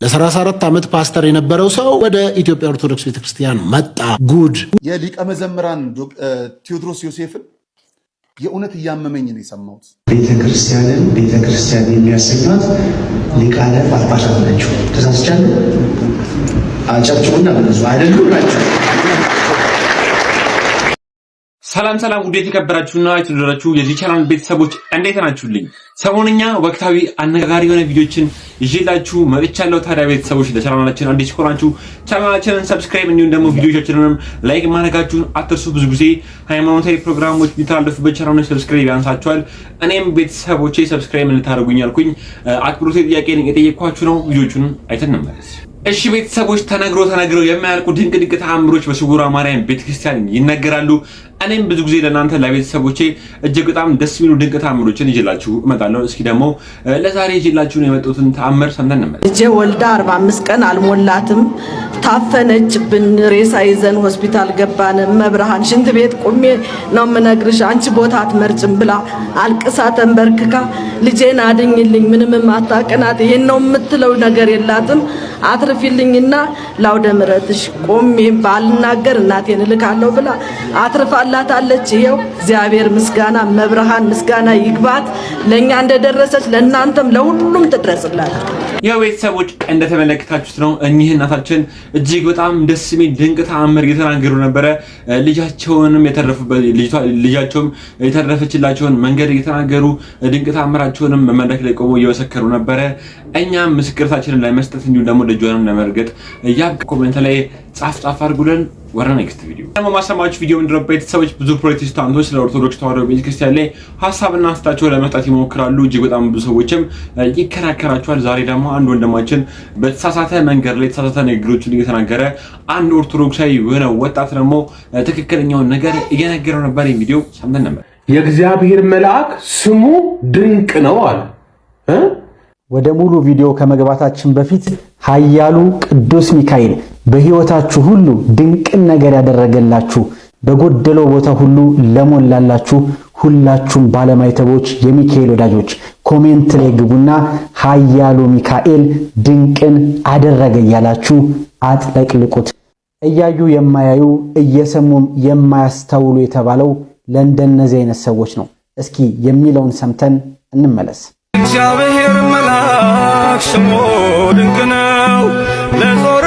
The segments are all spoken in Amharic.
ለ34 ዓመት ፓስተር የነበረው ሰው ወደ ኢትዮጵያ ኦርቶዶክስ ቤተክርስቲያን መጣ። ጉድ! የሊቀ መዘምራን ቴዎድሮስ ዮሴፍን የእውነት እያመመኝ ነው የሰማሁት። ቤተክርስቲያን የሚያሰኟት ሊቃነ ጳጳሳት ናቸው። ተሳስቻለሁ? አጨብጭቡና ብዙ አይደሉም ናቸው። ሰላም ውድ የተከበራችሁና የተወደዳችሁ የዚህ ቻናል ቤተሰቦች እንዴት ናችሁልኝ? ሰሞንኛ ወቅታዊ አነጋጋሪ የሆነ ቪዲዮችን ይዤላችሁ መጥቻለሁ። ታዲያ ቤተሰቦች ለቻናላችን አዲስ ከሆናችሁ ቻናላችንን ሰብስክራይብ እንዲሁም ደግሞ ቪዲዮቻችንንም ላይክ ማድረጋችሁን አትርሱ። ብዙ ጊዜ ሃይማኖታዊ ፕሮግራሞች የሚተላለፉበት ቻናሎች ሰብስክራይብ ያንሳችኋል። እኔም ቤተሰቦቼ ሰብስክራይብ እንድታደርጉኝ አልኩኝ አክብሮቴ ጥያቄን የጠየቅኳችሁ ነው። ቪዲዮቹን አይተን እንመለስ። እሺ ቤተሰቦች ተነግረው የማያልቁ ድንቅ ተአምሮች በስውሯ ማርያም ቤተክርስቲያን ይነገራሉ። እኔም ብዙ ጊዜ ለእናንተ ለቤተሰቦቼ እጅግ በጣም ደስ የሚሉ ድንቅ ተአምሮችን ይዤላችሁ እመጣለሁ። እስኪ ደግሞ ለዛሬ ይዤላችሁ የመጡትን ተአምር ሰምተን እንመለስ። ልጄ ወልዳ 45 ቀን አልሞላትም። ታፈነችብን። ሬሳ ይዘን ሆስፒታል ገባን። መብርሃን ሽንት ቤት ቁሜ ነው የምነግርሽ አንቺ ቦታ አትመርጭም ብላ አልቅሳ ተንበርክካ ልጄን አድኝልኝ ምንም ማታቀናት ይሄን ነው የምትለው ነገር የላትም አትርፊልኝና ላውደ ምሕረትሽ ቆሜ ባልናገር እናቴን እልካለሁ ብላ አትርፋላታለች። ይሄው እግዚአብሔር ምስጋና መብርሃን ምስጋና ይግባት። ለኛ እንደደረሰች ለእናንተም ለሁሉም ትድረስላት። ያው ቤተሰቦች እንደተመለከታችሁት ነው እኚህ እናታችን እጅግ በጣም ደስ የሚል ድንቅ ተአምር እየተናገሩ ነበረ። ልጃቸውንም ልጃቸውም የተረፈችላቸውን መንገድ እየተናገሩ ድንቅ ተአምራቸውንም መድረክ ላይ ቆመው እየመሰከሩ ነበረ። እኛም ምስክርታችንን ለመስጠት እንዲሁም ደግሞ ደጇንም ለመርገጥ ኮሜንት ላይ ጻፍ አድርጉልን። ወደ ኔክስት ቪዲዮ ደግሞ ማሰማችሁ ቪዲዮ ምንድነው? ቤተሰቦች ብዙ ፕሮቴስታንቶች ስለ ኦርቶዶክስ ተዋሕዶ ቤተክርስቲያን ላይ ሐሳብና አስተያየታቸውን ለመስጠት ይሞክራሉ። እጅግ በጣም ብዙ ሰዎችም ይከራከራቸዋል። ዛሬ ደግሞ አንድ ወንድማችን በተሳሳተ መንገድ ላይ የተሳሳተ ንግግሮችን እየተናገረ አንድ ኦርቶዶክሳዊ የሆነ ወጣት ደግሞ ትክክለኛውን ነገር እየነገረው ነበር። ቪዲዮ ሰምተን ነበር። የእግዚአብሔር መልአክ ስሙ ድንቅ ነው አለ። ወደ ሙሉ ቪዲዮ ከመግባታችን በፊት ኃያሉ ቅዱስ ሚካኤል በሕይወታችሁ ሁሉ ድንቅን ነገር ያደረገላችሁ በጎደለው ቦታ ሁሉ ለሞላላችሁ ሁላችሁም ባለማይተቦች የሚካኤል ወዳጆች ኮሜንት ላይ ግቡና ኃያሉ ሚካኤል ድንቅን አደረገ እያላችሁ አጥለቅልቁት። እያዩ የማያዩ እየሰሙም የማያስተውሉ የተባለው ለእንደነዚህ አይነት ሰዎች ነው። እስኪ የሚለውን ሰምተን እንመለስ። እግዚአብሔር መልአክ ስሙ ድንቅ ነው ለዞር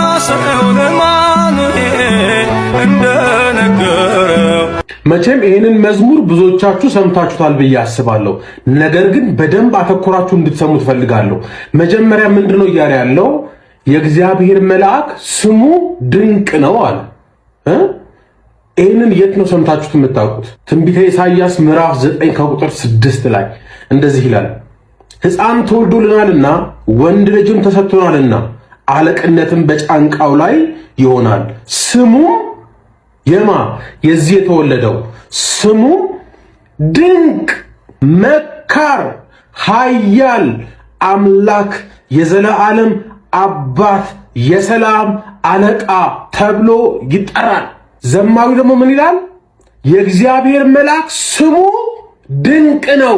አሰው ለማኑኤል እንደነገረው። መቼም ይህንን መዝሙር ብዙዎቻችሁ ሰምታችሁታል ብዬ አስባለሁ። ነገር ግን በደንብ አተኩራችሁ እንድትሰሙ ትፈልጋለሁ። መጀመሪያ ምንድነው እያለ ያለው? የእግዚአብሔር መልአክ ስሙ ድንቅ ነው አለ። ይህንን የት ነው ሰምታችሁት የምታውቁት? ትንቢተ ኢሳይያስ ምዕራፍ 9 ከቁጥር 6 ላይ እንደዚህ ይላል፣ ሕፃን ተወልዶልናልና ወንድ ልጅም ተሰጥቶናልና አለቅነትም በጫንቃው ላይ ይሆናል። ስሙ የዚህ የተወለደው ስሙ ድንቅ መካር፣ ኃያል አምላክ፣ የዘላለም አባት፣ የሰላም አለቃ ተብሎ ይጠራል። ዘማሪው ደግሞ ምን ይላል? የእግዚአብሔር መልአክ ስሙ ድንቅ ነው።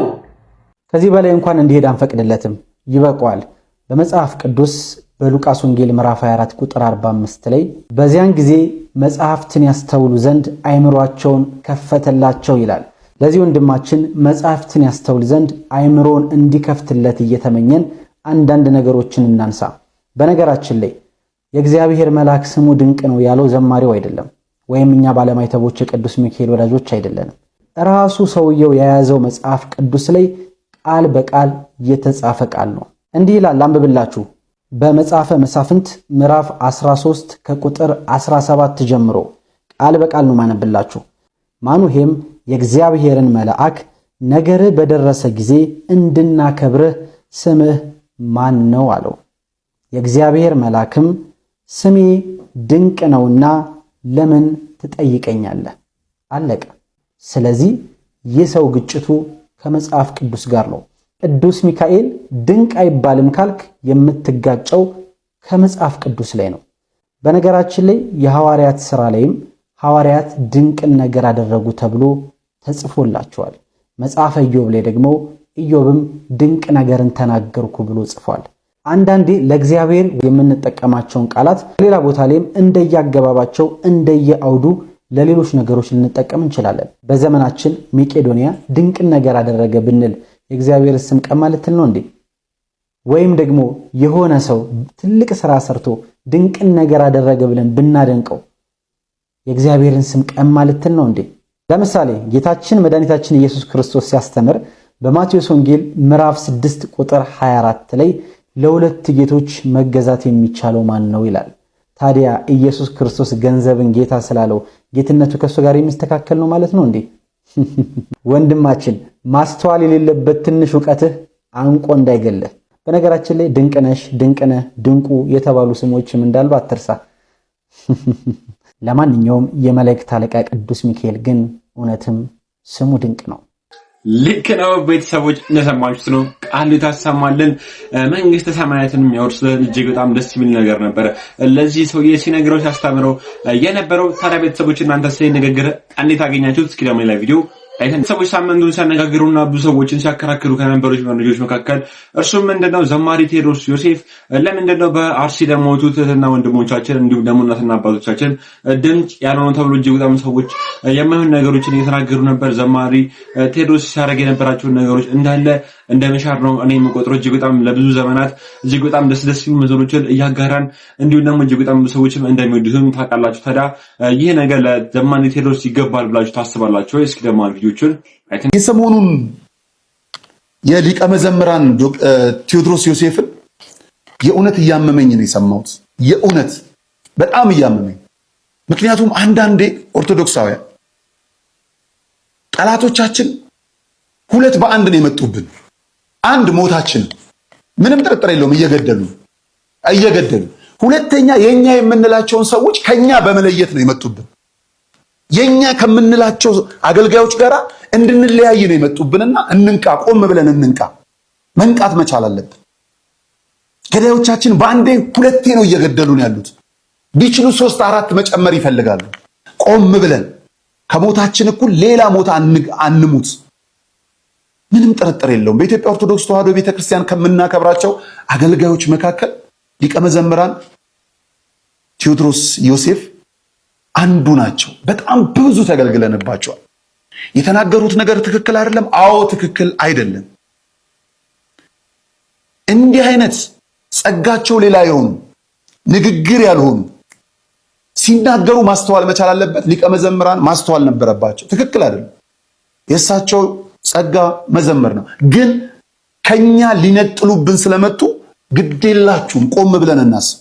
ከዚህ በላይ እንኳን እንዲሄድ አንፈቅድለትም፣ ይበቃዋል። በመጽሐፍ ቅዱስ በሉቃስ ወንጌል ምዕራፍ 24 ቁጥር 45 ላይ በዚያን ጊዜ መጽሐፍትን ያስተውሉ ዘንድ አይምሮአቸውን ከፈተላቸው ይላል። ለዚህ ወንድማችን መጽሐፍትን ያስተውል ዘንድ አይምሮን እንዲከፍትለት እየተመኘን አንዳንድ ነገሮችን እናንሳ። በነገራችን ላይ የእግዚአብሔር መልአክ ስሙ ድንቅ ነው ያለው ዘማሪው አይደለም፣ ወይም እኛ ባለማይተቦች የቅዱስ ሚካኤል ወዳጆች አይደለንም። ራሱ ሰውየው የያዘው መጽሐፍ ቅዱስ ላይ ቃል በቃል የተጻፈ ቃል ነው። እንዲህ ይላል፣ አንብብላችሁ። በመጽሐፈ መሳፍንት ምዕራፍ 13 ከቁጥር 17 ጀምሮ ቃል በቃል ነው ማነብላችሁ። ማኑሄም የእግዚአብሔርን መልአክ ነገርህ በደረሰ ጊዜ እንድናከብርህ ስምህ ማን ነው አለው። የእግዚአብሔር መልአክም ስሜ ድንቅ ነውና ለምን ትጠይቀኛለህ? አለቀ። ስለዚህ ይህ ሰው ግጭቱ ከመጽሐፍ ቅዱስ ጋር ነው። ቅዱስ ሚካኤል ድንቅ አይባልም ካልክ የምትጋጨው ከመጽሐፍ ቅዱስ ላይ ነው። በነገራችን ላይ የሐዋርያት ሥራ ላይም ሐዋርያት ድንቅን ነገር አደረጉ ተብሎ ተጽፎላቸዋል። መጽሐፈ ኢዮብ ላይ ደግሞ ኢዮብም ድንቅ ነገርን ተናገርኩ ብሎ ጽፏል። አንዳንዴ ለእግዚአብሔር የምንጠቀማቸውን ቃላት ሌላ ቦታ ላይም እንደየአገባባቸው እንደየአውዱ ለሌሎች ነገሮች ልንጠቀም እንችላለን። በዘመናችን መቄዶንያ ድንቅን ነገር አደረገ ብንል የእግዚአብሔር ስም ቀማ ልትል ነው እንዴ? ወይም ደግሞ የሆነ ሰው ትልቅ ስራ ሰርቶ ድንቅን ነገር አደረገ ብለን ብናደንቀው የእግዚአብሔርን ስም ቀማ ልትል ነው እንዴ? ለምሳሌ ጌታችን መድኃኒታችን ኢየሱስ ክርስቶስ ሲያስተምር በማቴዎስ ወንጌል ምዕራፍ 6 ቁጥር 24 ላይ ለሁለት ጌቶች መገዛት የሚቻለው ማን ነው ይላል። ታዲያ ኢየሱስ ክርስቶስ ገንዘብን ጌታ ስላለው ጌትነቱ ከሱ ጋር የሚስተካከል ነው ማለት ነው እንዴ? ወንድማችን ማስተዋል የሌለበት ትንሽ ዕውቀትህ አንቆ እንዳይገልህ። በነገራችን ላይ ድንቅነሽ፣ ድንቅነህ፣ ድንቁ የተባሉ ስሞችም እንዳሉ አትርሳ። ለማንኛውም የመላእክት አለቃ ቅዱስ ሚካኤል ግን እውነትም ስሙ ድንቅ ነው። ልክ ነው ቤተሰቦች፣ እንደሰማችሁት ነው። ቃሉ ታሰማልን መንግስተ ሰማያትን የሚያወርስልን እጅግ በጣም ደስ የሚል ነገር ነበር ለዚህ ሰውዬ ሲነግረው ሲያስተምረው የነበረው። ታዲያ ቤተሰቦች እናንተ ስለዚህ ንግግር እንዴት አገኛችሁት? እስኪ ደግሞ ሌላ ቪዲዮ አይተን ሰዎች ሳምንቱን ሲያነጋግሩና ብዙ ሰዎችን ሲያከራክሩ ከነበሩት ልጆች መካከል እርሱም ምንድነው ዘማሪ ቴዎድሮስ ዮሴፍ ለምንድነው በአርሲ ለሞቱት እህትና ወንድሞቻችን እንዲሁም ደግሞ እናትና አባቶቻችን ድምጽ ያልሆነው ተብሎ እጅግ በጣም ሰዎች የማይሆን ነገሮችን እየተናገሩ ነበር። ዘማሪ ቴዎድሮስ ሲያደርግ የነበራቸውን ነገሮች እንዳለ እንደመሻር ነው እኔ የምቆጥረው። እጅግ በጣም ለብዙ ዘመናት እጅግ በጣም ደስ የሚሉ መዝሙሮችን እያጋራን እንዲሁም ደግሞ እጅግ በጣም ሰዎችም እንደሚወዱትም ታውቃላችሁ። ታዲያ ይሄ ነገር ለዘማሪ ቴዎድሮስ ይገባል ብላችሁ ታስባላችሁ ወይ? እስኪ ደግሞ ቪዲዮቹን የሰሞኑን የሊቀ መዘምራን ቴዎድሮስ ዮሴፍን የእውነት እያመመኝ ነው የሰማሁት። የእውነት በጣም እያመመኝ። ምክንያቱም አንዳንዴ ኦርቶዶክሳውያን ጠላቶቻችን ሁለት በአንድ ነው የመጡብን። አንድ ሞታችን ምንም ጥርጥር የለውም እየገደሉ፣ ሁለተኛ የኛ የምንላቸውን ሰዎች ከኛ በመለየት ነው የመጡብን። የኛ ከምንላቸው አገልጋዮች ጋር እንድንለያይ ነው የመጡብንና እንንቃ፣ ቆም ብለን እንንቃ። መንቃት መቻል አለብን። ገዳዮቻችን በአንዴ ሁለቴ ነው እየገደሉን ያሉት። ቢችሉ 3 4 መጨመር ይፈልጋሉ። ቆም ብለን ከሞታችን እኩል ሌላ ሞት አንሙት። ምንም ጥርጥር የለውም። በኢትዮጵያ ኦርቶዶክስ ተዋሕዶ ቤተክርስቲያን ከምናከብራቸው አገልጋዮች መካከል ሊቀ መዘምራን ቴዎድሮስ ዮሴፍ አንዱ ናቸው። በጣም ብዙ ተገልግለንባቸዋል። የተናገሩት ነገር ትክክል አይደለም። አዎ ትክክል አይደለም። እንዲህ አይነት ጸጋቸው ሌላ የሆኑ ንግግር ያልሆኑ ሲናገሩ ማስተዋል መቻል አለበት። ሊቀ መዘምራን ማስተዋል ነበረባቸው። ትክክል አይደለም። የእሳቸው ጸጋ መዘመር ነው። ግን ከኛ ሊነጥሉብን ስለመጡ ግዴላችሁም ቆም ብለን እናስብ።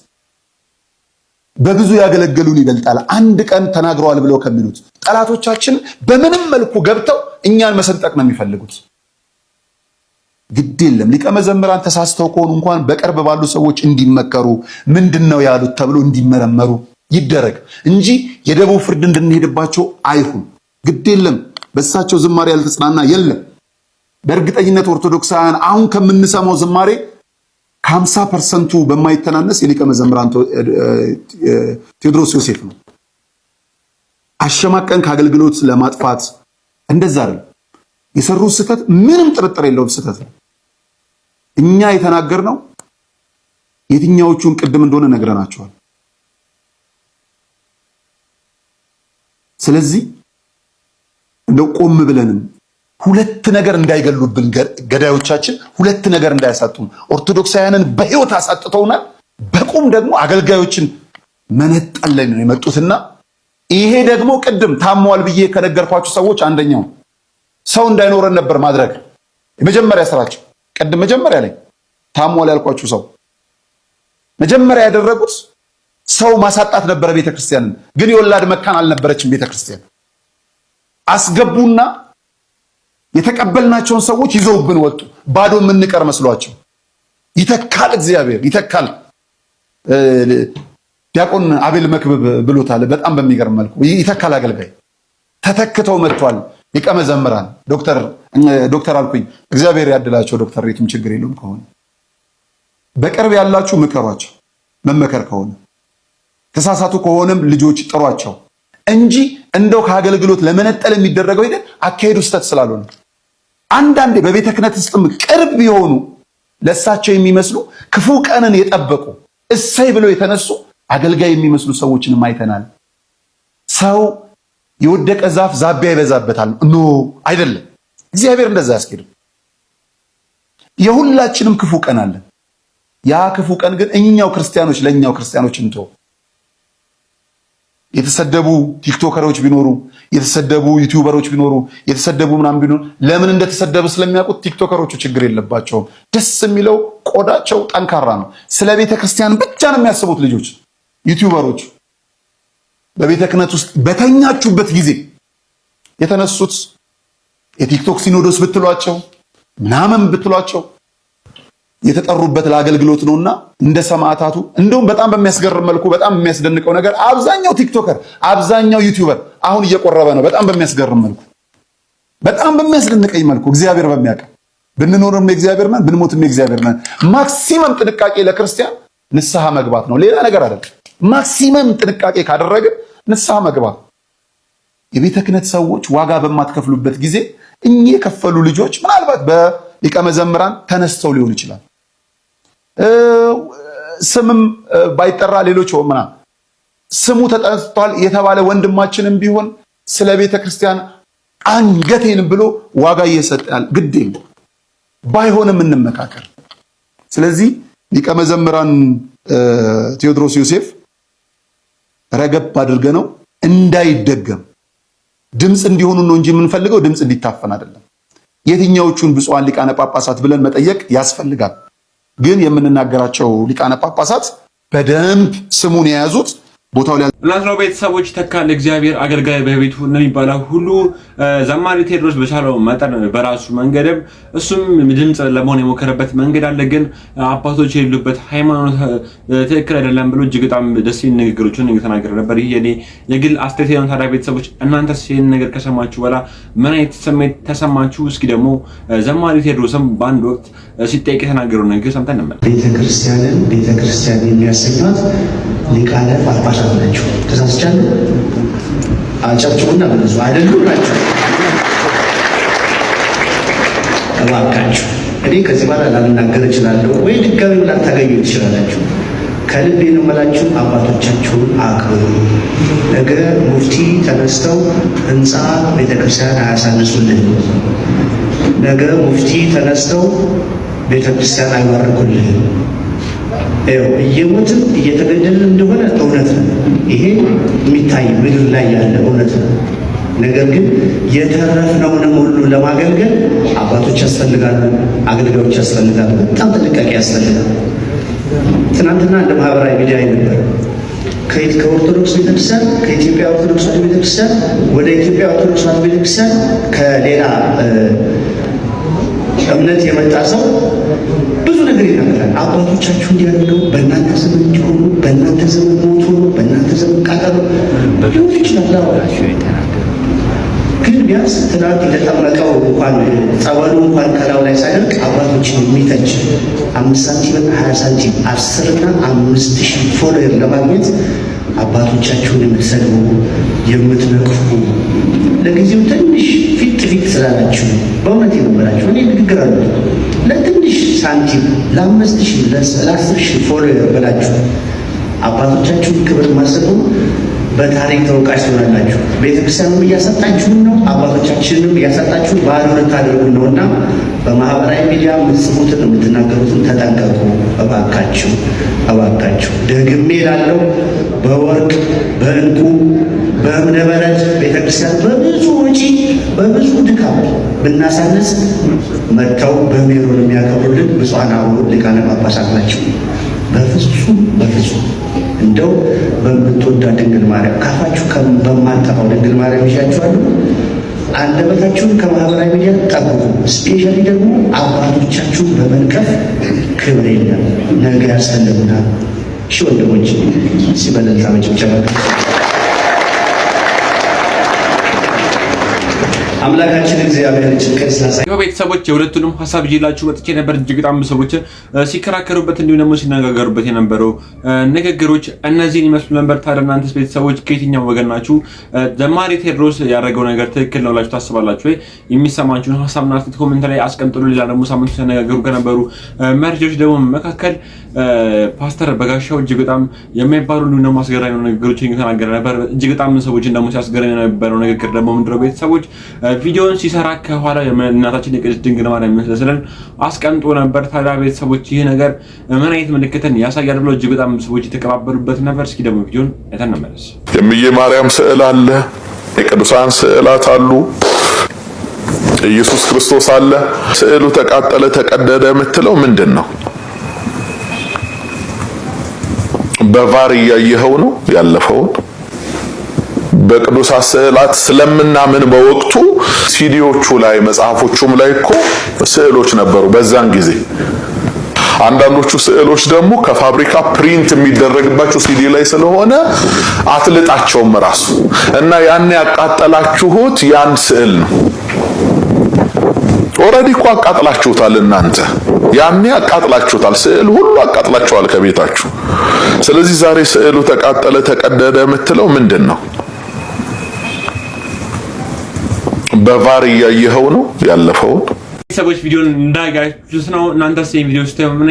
በብዙ ያገለገሉን ይበልጣል አንድ ቀን ተናግረዋል ብለው ከሚሉት ጠላቶቻችን በምንም መልኩ ገብተው እኛን መሰንጠቅ ነው የሚፈልጉት። ግድ የለም ሊቀ መዘምራን ተሳስተው ከሆኑ እንኳን በቅርብ ባሉ ሰዎች እንዲመከሩ ምንድነው ያሉት ተብሎ እንዲመረመሩ ይደረግ እንጂ የደቡብ ፍርድ እንድንሄድባቸው አይሁን። ግድ የለም በእሳቸው ዝማሬ ያልተጽናና የለም። በእርግጠኝነት ኦርቶዶክሳውያን አሁን ከምንሰማው ዝማሬ ከ50% በማይተናነስ የሊቀ መዘምራን ቴዎድሮስ ዮሴፍ ነው። አሸማቀን ከአገልግሎት ለማጥፋት እንደዛ አይደል የሰሩት ስህተት ምንም ጥርጥር የለውም ስህተት ነው። እኛ የተናገርነው የትኛዎቹን ቅድም እንደሆነ ነግረናቸዋል። ስለዚህ እንደው ቆም ብለንም ሁለት ነገር እንዳይገሉብን ገዳዮቻችን ሁለት ነገር እንዳያሳጡን ኦርቶዶክሳውያንን በሕይወት አሳጥተውናል። በቁም ደግሞ አገልጋዮችን መነጠል ላይ ነው የመጡትና ይሄ ደግሞ ቅድም ታሟል ብዬ ከነገርኳችሁ ሰዎች አንደኛው ሰው እንዳይኖረን ነበር ማድረግ የመጀመሪያ ስራቸው። ቅድም መጀመሪያ ላይ ታሟል ያልኳችሁ ሰው መጀመሪያ ያደረጉት ሰው ማሳጣት ነበረ ቤተክርስቲያንን። ግን የወላድ መካን አልነበረችም ቤተክርስቲያን። አስገቡና የተቀበልናቸውን ሰዎች ይዘውብን ወጡ። ባዶ የምንቀር መስሏቸው። ይተካል እግዚአብሔር ይተካል። ዲያቆን አቤል መክብብ ብሎታል በጣም በሚገርም መልኩ። ይተካል አገልጋይ ተተክተው መጥቷል። ሊቀ መዘምራን ዶክተር አልኩኝ እግዚአብሔር ያድላቸው። ዶክተር ሬቱም ችግር የለውም ከሆነ በቅርብ ያላችሁ ምከሯቸው። መመከር ከሆነ ተሳሳቱ ከሆነም ልጆች ጥሯቸው እንጂ እንደው ከአገልግሎት ለመነጠል የሚደረገው ሂደት አካሄዱ ስተት ስላልሆነ አንዳንዴ በቤተ ክህነት ውስጥም ቅርብ የሆኑ ለሳቸው የሚመስሉ ክፉ ቀንን የጠበቁ እሰይ ብለው የተነሱ አገልጋይ የሚመስሉ ሰዎችንም አይተናል። ሰው የወደቀ ዛፍ ዛቢያ ይበዛበታል። ኖ አይደለም፣ እግዚአብሔር እንደዛ ያስኬድ። የሁላችንም ክፉ ቀን አለ። ያ ክፉ ቀን ግን እኛው ክርስቲያኖች ለኛው ክርስቲያኖች እንተው። የተሰደቡ ቲክቶከሮች ቢኖሩ፣ የተሰደቡ ዩቲዩበሮች ቢኖሩ፣ የተሰደቡ ምናምን ቢኖሩ ለምን እንደተሰደበ ስለሚያውቁት ቲክቶከሮቹ ችግር የለባቸውም። ደስ የሚለው ቆዳቸው ጠንካራ ነው። ስለ ቤተ ክርስቲያን ብቻ ነው የሚያስቡት ልጆች ዩቲዩበሮች። በቤተ ክህነት ውስጥ በተኛችሁበት ጊዜ የተነሱት የቲክቶክ ሲኖዶስ ብትሏቸው ምናምን ብትሏቸው የተጠሩበት ለአገልግሎት ነውና እንደ ሰማዕታቱ እንደውም በጣም በሚያስገርም መልኩ በጣም የሚያስደንቀው ነገር አብዛኛው ቲክቶከር አብዛኛው ዩቲዩበር አሁን እየቆረበ ነው። በጣም በሚያስገርም መልኩ በጣም በሚያስደንቀኝ መልኩ እግዚአብሔር በሚያውቅ ብንኖርም የእግዚአብሔር ነን ብንሞትም የእግዚአብሔር ነን። ማክሲመም ጥንቃቄ ለክርስቲያን ንስሐ መግባት ነው፣ ሌላ ነገር አይደለም። ማክሲመም ጥንቃቄ ካደረገ ንስሐ መግባት። የቤተ ክህነት ሰዎች ዋጋ በማትከፍሉበት ጊዜ እኚህ የከፈሉ ልጆች ምናልባት በሊቀ መዘምራን ተነስተው ሊሆን ይችላል። ስምም ባይጠራ ሌሎች ምናምን ስሙ ተጠርቷል የተባለ ወንድማችንም ቢሆን ስለ ቤተ ክርስቲያን አንገቴን ብሎ ዋጋ እየሰጣል። ግድ የለም ባይሆንም እንመካከር። ስለዚህ ሊቀ መዘምራን ቴዎድሮስ ዮሴፍ ረገብ አድርገ ነው እንዳይደገም ድምፅ እንዲሆኑ ነው እንጂ የምንፈልገው ድምፅ እንዲታፈን አይደለም። የትኛዎቹን ብፁዓን ሊቃነ ጳጳሳት ብለን መጠየቅ ያስፈልጋል። ግን የምንናገራቸው ሊቃነ ጳጳሳት በደንብ ስሙን የያዙት ቦታው ላይ እናንተው ቤተሰቦች ተካል እግዚአብሔር አገልጋይ በቤቱ እንደሚባለው ሁሉ ዘማሪ ቴዎድሮስ በቻለው መጠን በራሱ መንገድም እሱም ድምጽ ለመሆን የሞከረበት መንገድ አለ። ግን አባቶች የሌሉበት ሃይማኖት ትክክል አይደለም ብሎ እጅግ በጣም ደስ የሚል ንግግሮችን እየተናገረ ነበር። ይሄ የኔ የግል አስተያየት ነው። ታዲያ ቤተሰቦች እናንተስ ይሄን ነገር ከሰማችሁ በኋላ ምን አይነት ስሜት ተሰማችሁ? እስኪ ደግሞ ዘማሪ ቴዎድሮስም በአንድ ወቅት ሲጠይቅ የተናገረው ነገር ሰምተን እንመለስ። ቤተክርስቲያን የሚያሰኟት ሊቃነ ጳጳሳት ናቸው። ተሳስቻለሁ? አጨብጭቡና በለዙ አይደሉ ናቸው። እባካችሁ እኔ ከዚህ በኋላ ላልናገር እችላለሁ ወይ ድጋሚ ላታገኙ ትችላላችሁ። ከልቤ ነው የምላችሁ፣ አባቶቻችሁን አክብሩ። ነገ ሙፍቲ ተነስተው ህንፃ ቤተክርስቲያን አያሳንሱልን። ነገ ሙፍቲ ተነስተው ቤተክርስቲያን አይባርኩልህ። እየሞትን እየተገደልን እንደሆነ እውነት ነው። ይሄ የሚታይ ምድር ላይ ያለ እውነት ነው። ነገር ግን የተረፍነውንም ሁሉ ለማገልገል አባቶች ያስፈልጋሉ፣ አገልጋዮች ያስፈልጋሉ። በጣም ጥንቃቄ ያስፈልጋል። ትናንትና እንደ ማህበራዊ ሚዲያ ነበር ከኦርቶዶክስ ቤተክርስቲያን ከኢትዮጵያ ኦርቶዶክስ ቤተክርስቲያን ወደ ኢትዮጵያ ኦርቶዶክስ ቤተክርስቲያን ከሌላ እምነት የመጣ ሰው ብዙ ነገር ይናገራል። አባቶቻችሁ እንዲያደርገው በእናንተ ዘመን እንዲሆኑ በእናንተ ዘመን ሞቱ በእናንተ ዘመን ቃጠሎ ሊሆን ይችላል። ግን ቢያንስ ትናንት ለጠመቀው እንኳን ጸበሉ እንኳን ከላው ላይ ሳይደርቅ አባቶችን የሚተች 5 ሳንቲም 20 ሳንቲም 10 እና 5000 ፎሎወር ለማግኘት አባቶቻችሁን የምትሰድቡ የምትነቅፉ ለጊዜው ትንሽ ፊት ስላላችሁ በእውነት የነበራችሁ እኔ ንግግር አለ ለትንሽ ሳንቲም ለ5000 ለ10000 ፎሎወር ብላችሁ አባቶቻችሁን ክብር ማሰቡ በታሪክ ተወቃሽ ትሆናላችሁ። ቤተክርስቲያኑም እያሰጣችሁ ነው፣ አባቶቻችንንም እያሰጣችሁ ባዶ ልታደርጉ ነውና በማህበራዊ ሚዲያ የምትጽፉትን የምትናገሩትን ተጠንቀቁ እባካችሁ፣ እባካችሁ። ደግሜ እላለሁ በወርቅ በእንቁ በእብነ በረድ ቤተክርስቲያን በብዙ ወጪ በብዙ ድካም ብናሳንስ መጥተው በሜሮን የሚያከብሩልን ብፁዓን አበው ሊቃነ ጳጳሳት ናቸው። በፍጹም እንደው በምትወዳ ድንግል ማርያም ካፋችሁ በማንጠፋው ድንግል ማርያም ይሻችኋለሁ። አንደበታችሁን ከማህበራዊ ሚዲያ ጠብቁ። ስፔሻሊ ደግሞ አባቶቻችሁን በመንቀፍ ክብር የለም፣ ነገ ያስፈልጉናል። እሺ ወንድሞች ሲበለልታ መጭብጨባ አምላካችን እግዚአብሔር ጭንቀት ሳሳይ ቤተሰቦች የሁለቱንም ሀሳብ ይዤላችሁ መጥቼ ነበር። እጅግ በጣም ሰዎች ሲከራከሩበት እንዲሁም ደግሞ ሲነጋገሩበት የነበረው ንግግሮች እነዚህን ይመስሉ ነበር። ታዲያ እናንተስ ቤተሰቦች ከየትኛው ወገን ናችሁ? ዘማሪ ቴዎድሮስ ያደረገው ነገር ትክክል ነው ብላችሁ ታስባላችሁ ወይ? የሚሰማችሁን ሀሳብና አስተያየት ኮሜንት ላይ አስቀምጡሉ። ሌላ ደግሞ ሳምንቱ ሲነጋገሩ ከነበሩ መረጃዎች ደግሞ መካከል ፓስተር በጋሻው እጅግ በጣም የማይባሉ ደግሞ አስገራሚ ንግግሮችን እየተናገረ ነበር። እጅግ በጣም ሰዎችን ደግሞ ሲያስገርም የነበረው ንግግር ደግሞ ምንድነው ቤተሰቦች ቪዲዮውን ሲሰራ ከኋላ እናታችን የቅድስት ድንግል ማርያም ምስልን አስቀምጦ ነበር። ታዲያ ቤተሰቦች ይህ ነገር ምን አይነት ምልክትን ያሳያል ብለው እጅግ በጣም ሰዎች የተቀባበሉበት ነበር። እስኪ ደግሞ ቪዲዮን አይተን እንመለስ። የእምዬ ማርያም ስዕል አለ፣ የቅዱሳን ስዕላት አሉ፣ ኢየሱስ ክርስቶስ አለ። ስዕሉ ተቃጠለ ተቀደደ የምትለው ምንድን ነው? በቫር እያየኸው ነው ያለፈውን። በቅዱሳት ስዕላት ስለምናምን በወቅቱ ሲዲዎቹ ላይ መጽሐፎቹም ላይ እኮ ስዕሎች ነበሩ በዛን ጊዜ። አንዳንዶቹ ስዕሎች ደግሞ ከፋብሪካ ፕሪንት የሚደረግባቸው ሲዲ ላይ ስለሆነ አትልጣቸውም ራሱ እና ያን ያቃጠላችሁት ያን ስዕል ነው። ኦሬዲ እኮ አቃጥላችሁታል እናንተ ያኔ አቃጥላችሁታል። ስዕል ሁሉ አቃጥላችኋል ከቤታችሁ። ስለዚህ ዛሬ ስዕሉ ተቃጠለ ተቀደደ የምትለው ምንድን ነው? በቫር እያየኸው ነው ያለፈውን። ሰዎች ቪዲዮን እንዳያችሁት ነው። እናንተስ ይሄን ቪዲዮ ስታዩ ምን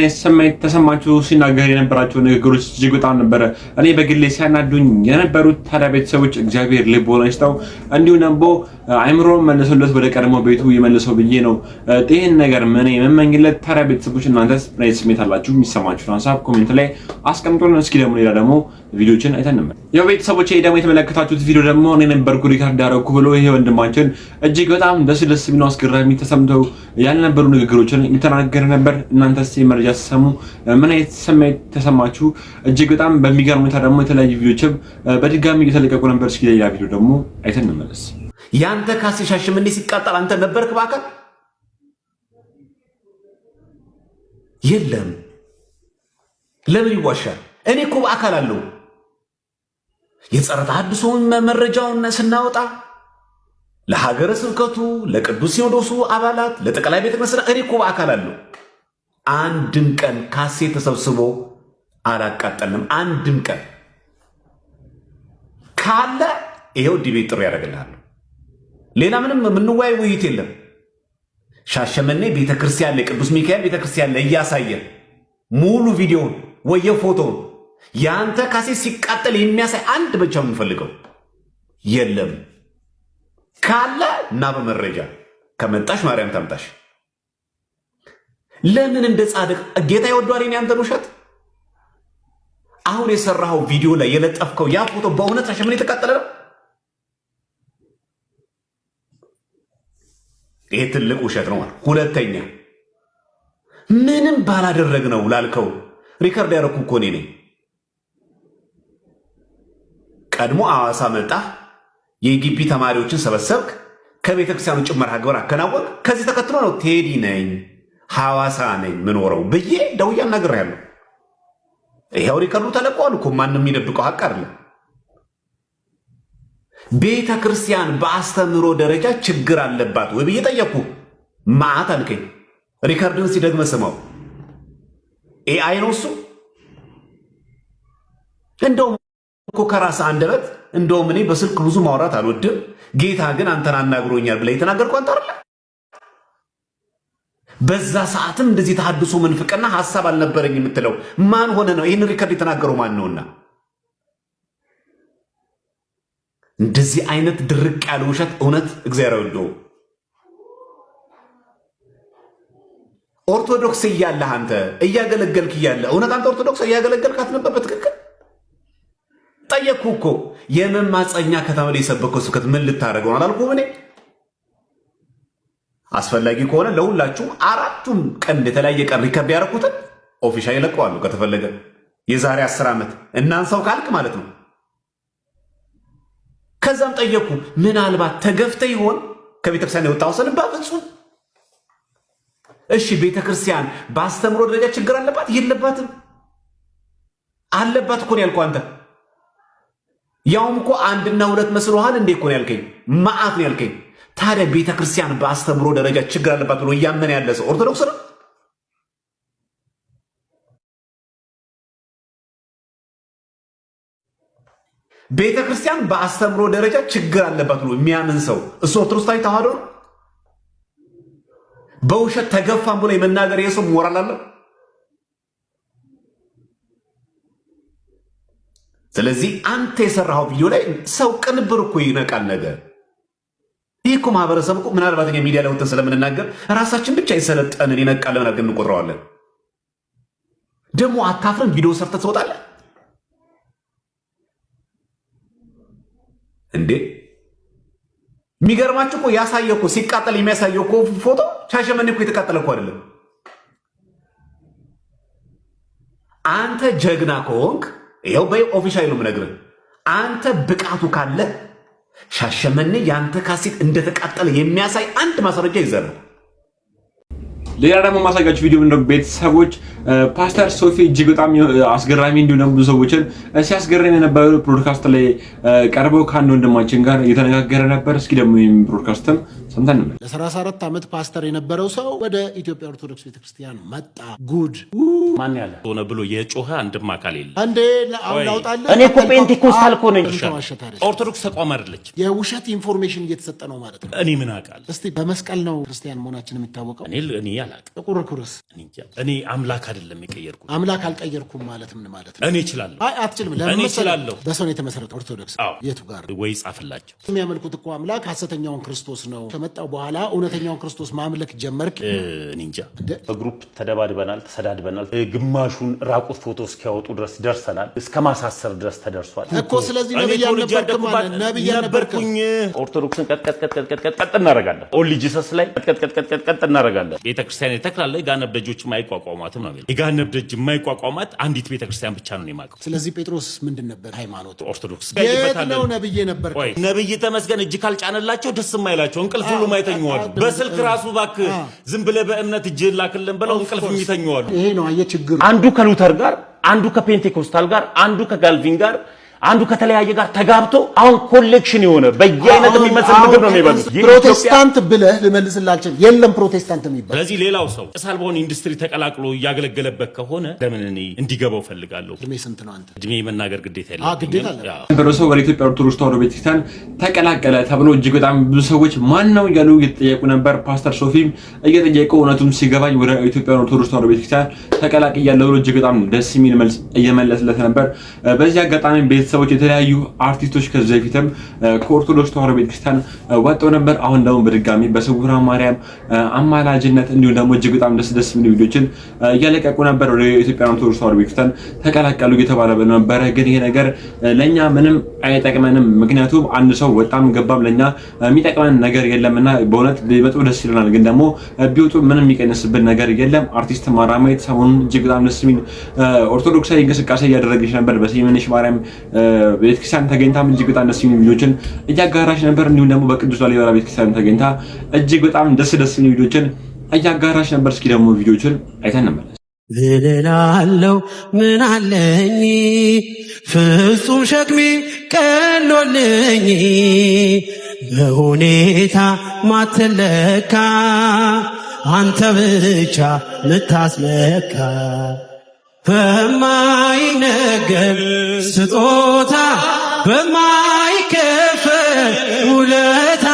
ተሰማችሁ? ሲናገር የነበራቸው ንግግሮች እጅግ በጣም ነበረ እኔ በግሌ ሲያናዱኝ የነበሩት። ታዲያ ቤተሰቦች እግዚአብሔር ልቦና ይስጠው፣ እንዲሁም ደግሞ አይምሮን መልሶለት ወደ ቀድሞ ቤቱ ይመልሰው ብዬ ነው ይሄን ነገር ምን የምመኝለት። ታዲያ ቤተሰቦች እናንተስ ምን አይነት ስሜት አላችሁ? የሚሰማችሁን ሀሳብ ኮሜንት ላይ አስቀምጡልን። እስኪ ደግሞ ሌላ ደግሞ ቪዲዮችን አይተን እንመለስ። ያው ቤተሰቦች ይሄ ደግሞ የተመለከታችሁት ቪዲዮ ደግሞ እኔ ነበርኩ ሪካርድ ያደረኩ ብሎ ይሄ ወንድማችን እጅግ በጣም ደስ የሚለው አስገራሚ ተሰምተው ያልነበሩ ንግግሮችን እየተናገረ ነበር። እናንተስ መረጃ ሲሰሙ ምን አይነት ስሜት ተሰማችሁ? እጅግ በጣም በሚገርም ሁኔታ ደግሞ የተለያዩ ቪዲዮችም በድጋሚ እየተለቀቁ ነበር። እስኪ ሌላ ቪዲዮ ደግሞ አይተን እንመለስ። ያንተ ካሴ ሻሸመኔ ሲቃጠል አንተ ነበርክ በአካል? የለም። ለምን ይዋሻል? እኔ እኮ በአካል አለው። የጸረ ተሐድሶውን መረጃውን ስናወጣ ለሀገረ ስብከቱ፣ ለቅዱስ ሲኖዶሱ አባላት፣ ለጠቅላይ ቤተ ክህነት እኔ እኮ በአካል አለው። አንድም ቀን ካሴ ተሰብስቦ አላቃጠልንም። አንድም ቀን ካለ ይሄው ዲቤት ጥሩ ያደርግልሃል። ሌላ ምንም የምንወያይ ውይይት የለም። ሻሸመኔ ቤተክርስቲያን ላይ ቅዱስ ሚካኤል ቤተክርስቲያን ላይ እያሳየ ሙሉ ቪዲዮውን ወየ ፎቶውን ያንተ ካሴ ሲቃጠል የሚያሳይ አንድ ብቻ የምንፈልገው የለም። ካለ እና በመረጃ ከመጣሽ ማርያም ታምጣሽ። ለምን እንደ ጻድቅ ጌታ ይወዷል ያንተን ውሸት። አሁን የሰራኸው ቪዲዮ ላይ የለጠፍከው ያ ፎቶ በእውነት ሻሸመኔ የተቃጠለ ነው? ይሄ ትልቅ ውሸት ነው። ሁለተኛ ምንም ባላደረግ ነው ላልከው ሪከርድ ያደረኩ እኮ እኔ ነኝ። ቀድሞ አዋሳ መጣህ፣ የግቢ ተማሪዎችን ሰበሰብክ፣ ከቤተ ክርስቲያኑ ጭመራ ግብር አከናወንክ። ከዚህ ተከትሎ ነው ቴዲ ነኝ ሐዋሳ ነኝ ምኖረው ብዬ ደውዬ አናግሬያለሁ። ይሄው ሪከርዱ ተለቋል እኮ ማንም የሚደብቀው ሀቅ አይደለም። ቤተ ክርስቲያን በአስተምሮ ደረጃ ችግር አለባት ወይ ብዬ ጠየቅኩ። ማዕት አልከኝ። ሪከርድን ሲደግመ ስማው። ኤአይ ነው እሱ። እንደውም እኮ ከራስ አንደበት እንደውም እኔ በስልክ ብዙ ማውራት አልወድም፣ ጌታ ግን አንተን አናግሮኛል ብለህ የተናገርኩ አንተ አይደለ? በዛ ሰዓትም እንደዚህ ተሐድሶ መንፍቅና ሐሳብ አልነበረኝ የምትለው ማን ሆነ ነው? ይህን ሪከርድ የተናገረው ማን ነውና? እንደዚህ አይነት ድርቅ ያለ ውሸት እውነት እግዚአብሔር ወዶ ኦርቶዶክስ እያለህ አንተ እያገለገልክ እያለ እውነት አንተ ኦርቶዶክስ እያገለገልካት ነበር? በትክክል ጠየቅኩ እኮ። የመማፀኛ ከተማ ላይ የሰበከው ስብከት ምን ልታደርገው አላልኩም እኔ? አስፈላጊ ከሆነ ለሁላችሁም አራቱም ቀን የተለያየ ቀን ሪከርድ ያደረኩትን ኦፊሻል ይለቀዋሉ ከተፈለገ የዛሬ 10 ዓመት እናንሳው ካልክ ማለት ነው። ከዛም ጠየቁ ምናልባት ተገፍተ ይሆን ከቤተክርስቲያን የወጣው ሰንባ? በፍጹም። እሺ ቤተክርስቲያን በአስተምሮ ደረጃ ችግር አለባት? የለባትም። አለባት እኮ ነው ያልኩህ አንተ። ያውም እኮ አንድና ሁለት መስሎሃል እንዴ እኮ ነው ያልከኝ። መዓት ነው ያልከኝ። ታዲያ ቤተክርስቲያን በአስተምሮ ደረጃ ችግር አለባት ብሎ እያመነ ያለ ሰው ኦርቶዶክስ ነው? ቤተክርስቲያን በአስተምሮ ደረጃ ችግር አለባት ብሎ የሚያምን ሰው እሱ ኦርቶዶክሳዊ ተዋህዶ ነው? በውሸት ተገፋም ብሎ የመናገር የሰው ሞራል አለ? ስለዚህ አንተ የሰራው ቪዲዮ ላይ ሰው ቅንብር እኮ ይነቃል ነገር። ይህ እኮ ማህበረሰብ እኮ ምናልባት ሚዲያ ላይ ወጥተን ስለምንናገር ራሳችን ብቻ የሰለጠንን ይነቃል ለምን አድርገን እንቆጥረዋለን? ደግሞ አታፍረን ቪዲዮ ሰርተህ ትወጣለህ እንዴ? የሚገርማችሁ እኮ ያሳየው እኮ ሲቃጠል የሚያሳየው እኮ ፎቶ ሻሸመኔ እኮ የተቃጠለ እኮ አይደለም። አንተ ጀግና ከሆንክ ይኸው በኦፊሻል ነው የምነግርህ። አንተ ብቃቱ ካለ ሻሸመኔ ያንተ ካሴት እንደተቃጠለ የሚያሳይ አንድ ማስረጃ ይዘራል። ሌላ ደግሞ ማሳያችሁ ቪዲዮ እንደው ቤተሰቦች ፓስተር ሶፊ እጅግ በጣም አስገራሚ እንዲሆን ብዙ ሰዎችን ሲያስገርም የነበረ ብሮድካስት ላይ ቀርበው ከአንድ ወንድማችን ጋር እየተነጋገረ ነበር። እስኪ ደግሞ ይህም ብሮድካስትም ሰምተን ነው። ለ34 ዓመት ፓስተር የነበረው ሰው ወደ ኢትዮጵያ ኦርቶዶክስ ቤተክርስቲያን መጣ። ጉድ ማን ያለ ሆነ ብሎ የጮኸ አንድም አካል የለም። አንዴ አውጣለ እኔ እኮ ፔንቴኮስታል እኮ ነኝ። ኦርቶዶክስ ተቋም አይደለች። የውሸት ኢንፎርሜሽን እየተሰጠ ነው ማለት ነው። እኔ ምን አውቃለሁ? እስቲ በመስቀል ነው ክርስቲያን መሆናችን የሚታወቀው። እኔ አላውቅም። ጥቁር ኩርስ እኔ አምላክ አይደለም የቀየርኩት። አምላክ አልቀየርኩም ማለት ምን ማለት ነው? እኔ እችላለሁ። አይ አትችልም። ለምን እችላለሁ? በሰው ነው የተመሰረተ ኦርቶዶክስ። የቱ ጋር ወይ ጻፍላቸው። የሚያመልኩት እኮ አምላክ ሐሰተኛውን ክርስቶስ ነው። ከመጣው በኋላ እውነተኛውን ክርስቶስ ማምለክ ጀመርክ። እኔ እንጃ። በግሩፕ ተደባድበናል፣ ተሰዳድበናል። ግማሹን ራቁት ፎቶ እስኪያወጡ ድረስ ደርሰናል። እስከ ማሳሰር ድረስ ተደርሷል እኮ። ስለዚህ ነብይ ያልነበርክም ማለት ነብይ ያልነበርኩኝ። ኦርቶዶክስን ቀጥ እናደርጋለን። ኦንሊ ጂሰስ ላይ ቀጥ እናደርጋለን። ቤተክርስቲያን የተክላለ የጋነብ ደጆች የማይቋቋማትም ነው። የጋነብ ደጅ የማይቋቋማት አንዲት ቤተክርስቲያን ብቻ ነው የማውቀው። ስለዚህ ጴጥሮስ ምንድን ነበር ሃይማኖት? ኦርቶዶክስ። የት ነው ነብይ ነበር? ነብይ ተመስገን እጅ ካልጫነላቸው ደስ የማይላቸው እንቅልፍ ሁሉ ማይተኙዋሉ። በስልክ ራሱ እባክህ ዝም ብለህ በእምነት እጅ ላክልን ብለው እንቅልፍ የሚተኙዋሉ። ይሄ ነው አየህ ችግሩ። አንዱ ከሉተር ጋር፣ አንዱ ከፔንቴኮስታል ጋር፣ አንዱ ከጋልቪን ጋር፣ አንዱ ከተለያየ ጋር ተጋብቶ አሁን ኮሌክሽን የሆነ በየአይነት የሚመስል ምግብ ነው የሚበሉት። ፕሮቴስታንት ብለህ ልመልስላችሁ የለም ፕሮቴስታንት የሚባል። ስለዚህ ሌላው ሰው ጭስ አልባውን ኢንዱስትሪ ተቀላቅሎ እያገለገለበት ከሆነ ለምን እኔ እንዲገባው ፈልጋለሁ። እድሜ ስንት ነው አንተ? እድሜ መናገር ግዴታ የለም። ሰው ወደ ኢትዮጵያ ኦርቶዶክስ ተዋሕዶ ቤተክርስቲያን ተቀላቀለ ተብሎ እጅግ በጣም ብዙ ሰዎች ማን ነው እያሉ እየተጠየቁ ነበር። ፓስተር ሶፊም እየጠየቁ እውነቱም ሲገባኝ ወደ ኢትዮጵያ ኦርቶዶክስ ተዋሕዶ ቤተክርስቲያን ተቀላቅያለሁ ብሎ እጅግ በጣም ደስ የሚል መልስ እየመለስለት ነበር። በዚህ አጋጣሚ ቤተሰቦች የተለያዩ አርቲስቶች ከዚህ በፊትም ከኦርቶዶክስ ተዋሕዶ ቤተክርስቲያን ወጥተው ነበር። አሁን ደግሞ በድጋሚ በስውራ ማርያም አማላጅነት እንዲሁም ደግሞ እጅግ በጣም ደስ የሚሉ ቪዲዮችን እያለቀቁ ነበር። ወደ ኢትዮጵያ ኦርቶዶክስ ተዋሕዶ ቤተክርስቲያን ተቀላቀሉ እየተባለ ነበረ። ግን ይሄ ነገር ለኛ ምንም አይጠቅመንም። ምክንያቱም አንድ ሰው ወጣም ገባም ለኛ የሚጠቅመን ነገር የለምና በእውነት ቢመጡ ደስ ይለናል። ግን ደግሞ ቢወጡ ምንም የሚቀንስብን ነገር የለም። አርቲስት ማራማዊት ሰሞኑን እጅግ በጣም ደስ የሚል ኦርቶዶክሳዊ እንቅስቃሴ እያደረገች ነበር። በሰሜንሽ ማርያም ቤተክርስቲያን ተገኝታ እጅግ በጣም ደስ የሚሉ ቪዲዮችን እያጋራች ነበር። እንዲሁም ደግሞ በቅዱስ ላሊበላ ቤተክርስቲያን ተገኝታ እጅግ በጣም ደስ የሚሉ ቪዲዮችን እያጋራች ነበር። እስኪ ደግሞ ቪዲዮችን አይተን እንመለስ። እልላለሁ ምን አለኝ ፍጹም ሸክሜ ቀሎልኝ በሁኔታ ማትለካ አንተ ብቻ ምታስመካ በማይነገር ስጦታ በማይከፈል ውለታ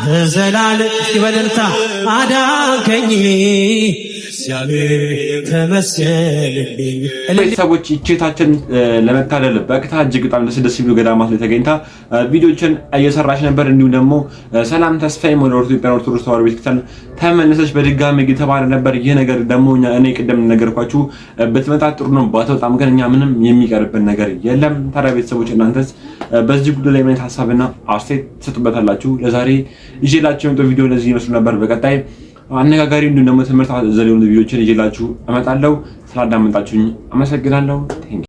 ለዘላለም ይበልልታ አዳንከኝ ተመስገንልኝ። ቤተሰቦች ይቺታችን ለመታደል በቅታ እጅግ በጣም ደስ የሚሉ ገዳማት ላይ ተገኝታ ቪዲዮችን እየሰራች ነበር። እንዲሁም ደግሞ ሰላም ተስፋዬም ወደ ኢትዮጵያ ኦርቶዶክስ ተዋሕዶ ቤተክርስቲያን ተመለሰች በድጋሚ እየተባለ ነበር። ይህ ነገር ደግሞ እኔ ቅድም ነገርኳችሁ ብትመጣ ጥሩ ነው፣ ባትወጣም ግን እኛ ምንም የሚቀርብን ነገር የለም። ታዲያ ቤተሰቦች እናንተስ በዚህ ጉዳይ ላይ ምን ሐሳብና አስተያየት ትሰጡበታላችሁ? ለዛሬ ይዤላችሁ የመጣው ቪዲዮ ለዚህ ይመስሉ ነበር። በቀጣይ አነጋጋሪ እንዲሁም ደግሞ ትምህርት አዘል የሆኑ ቪዲዮችን ይዤላችሁ እመጣለሁ። ስላዳመጣችሁኝ አመሰግናለሁ።